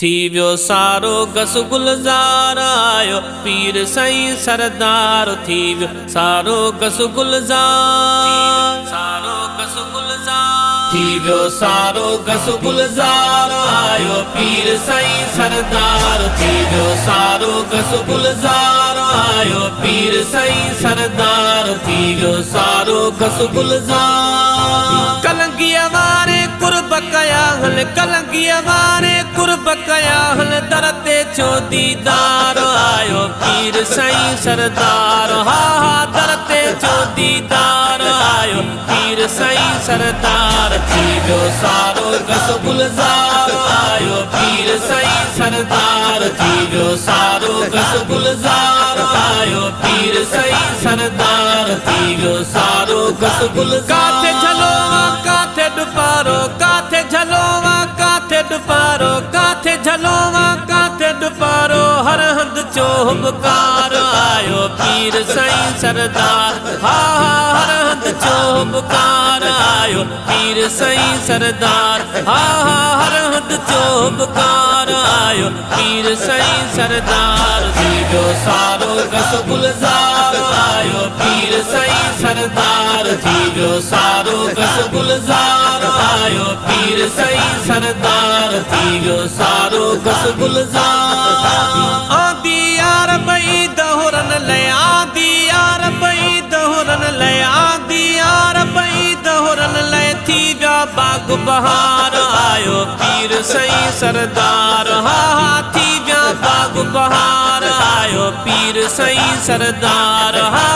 थी वियो सारो गस गुलज़ार आयो पीर साईं सरदार थी वियो सारो गस गुलज़ार सारो गस गुलज़ार थी वियो सारो गस गुलज़ार आयो पीर साईं सरदार थी वियो सारो गस गुलज़ार आयो पीर साईं सरदार थी वियो सारो गस गुलज़ार कलंगीअ वारे कुर्ब कया हल कलंगीअ वारे कुर्ब कया हल दर ते छो दीदार आयो पीर साईं सरदार हा हा दर ते छो दीदार आयो पीर साईं सरदार थी वियो सारो गस गुलज़ार आयो पीर साईं सरदार थी वियो सारो गस गुलज़ार आयो पीर साईं सरदार थी वियो सारो गस गुलज़ार काथे झलोवा काथे डुपारो काथे झलोवा काथे डुपारो काथे झलोवा काथे डुपारो हर हंध चोबकार आयो पीर साईं सरदार हा हा हर हंध चोबकार आयो पीर साईं सरदार हा हा हर हंध चोबकार आयो पीर साईं सरदार थी वियो सारो गस गुलज़ार आयो पीर साईं सरदार थी वियो सारो गस गुलज़ार आयो पीर साईं सरदार थी वियो सारो गस गुलज़ार आदि यार बई दहुरन ले आदि यार बई दहुरन ले आदि यार बई दहुरन ले थी विया बाग बहार आयो पीर साईं सरदार हा हा थी विया बाग बहार आयो पीर साईं सरदार हा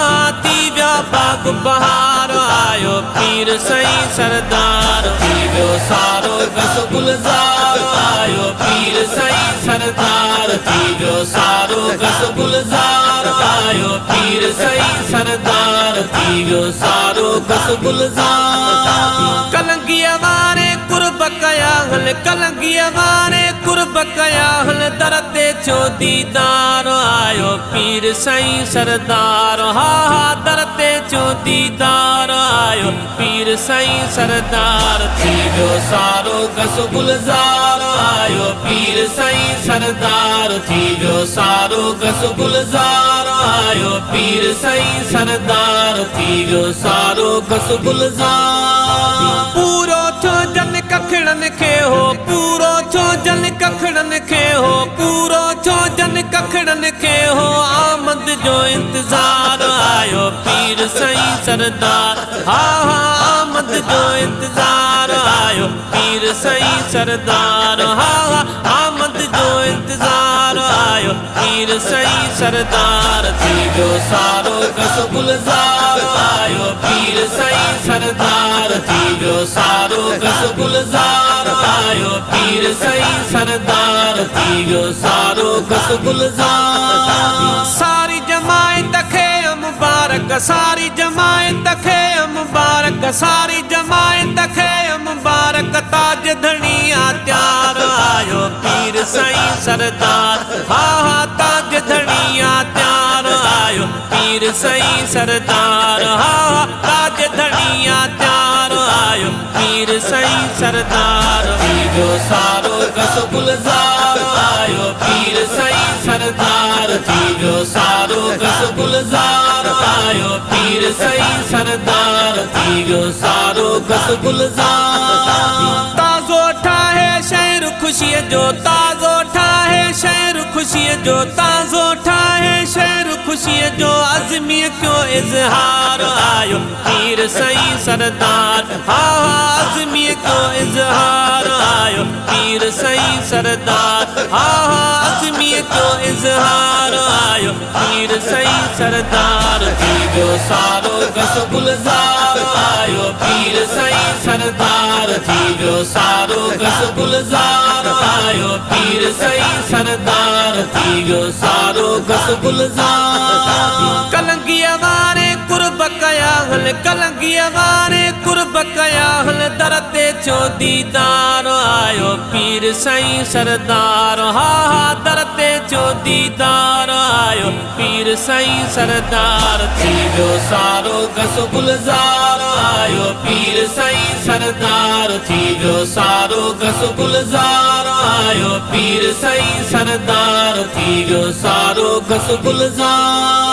थी विया बाग बहार आयो पीर साईं सरदार थी वियो सारो गस गुलज़ार आयो पीर साईं सरदार थी वियो सारो गस गुलज़ार आयो पीर साईं सरदार थी वियो सारो गस गुलज़ार कलंगीअ वारे कुर्ब कया हल कलंगीअ वारे कुर्ब कया हल दर ते छो दीदार आयो पीर साईं सरदार हा हा दर ते छो दीदार आयो पीर साईं सरदार थी वियो सारो गस गुलज़ार आयो पीर साईं सरदार थी वियो सारो गस गुलज़ार आयो पीर साईं सरदार थी वियो सारो गस गुलज़ार पूरो छो जन कखड़न खे हो पूरो छो जन कखड़न खे हो पूरो छो जन कखड़न खे हो आमद जो इंतजार आयो पीर साईं सरदार हा हा आमद जो इंतजार आयो पीर साईं सरदार हा हा आमद जो इंतजार आयो पीर साईं सरदार थी वियो सारो गस गुलज़ार आयो पीर साईं सरदार थी वियो सारो गस गुलज़ार आयो पीर साईं सरदार थी वियो सारो गस गुलज़ार सारी जमायत खे मुबारक सारी जमायत खे मुबारक सारी जमायत खे मुबारक ताज धनिया त्यार आयो पीर साईं सरदार हा हा ताज धनिया त्यार आयो पीर साईं सरदार हा हा ताज धनिया त्यार आयो पीर साईं सरदार थी वियो सारो गस गुलज़ार आयो पीर साईं सरदार थी वियो सारो गस गुलज़ार आयो पीर साईं सरदार थी वियो सारो गस गुलज़ार ताज़ो ठाहे शहर खुशीअ जो ताज़ो ठाहे शहर खुशीअ जो ताज़ो ठाहे शहर खुशीअ जो अज़मीअ कयो इज़हार आयो पीर साईं सरदार हा हा अज़मीअ कयो इज़हार आयो पीर साईं सरदार हा हा अज़मीअ कयो इज़हार आयो पीर साईं सरदार थी वियो सारो गस गुलज़ार आयो पीर साईं सरदार थी वियो सारो गस गुलज़ार आयो पीर साईं सरदार थी वियो सारो गस गुलज़ार कलंगीअ वारे कुर्ब कया हल कलंगीअ वारे कुर्ब कया हल दर ते छो दीदार आयो पीर साईं सरदार हा हा दर ते छो दीदार आयो पीर साईं सरदार थी वियो सारो गस गुलज़ार आयो पीर साईं सरदार थी वियो सारो गस गुलज़ार आयो पीर साईं सरदार थी वियो सारो गस गुलज़ार।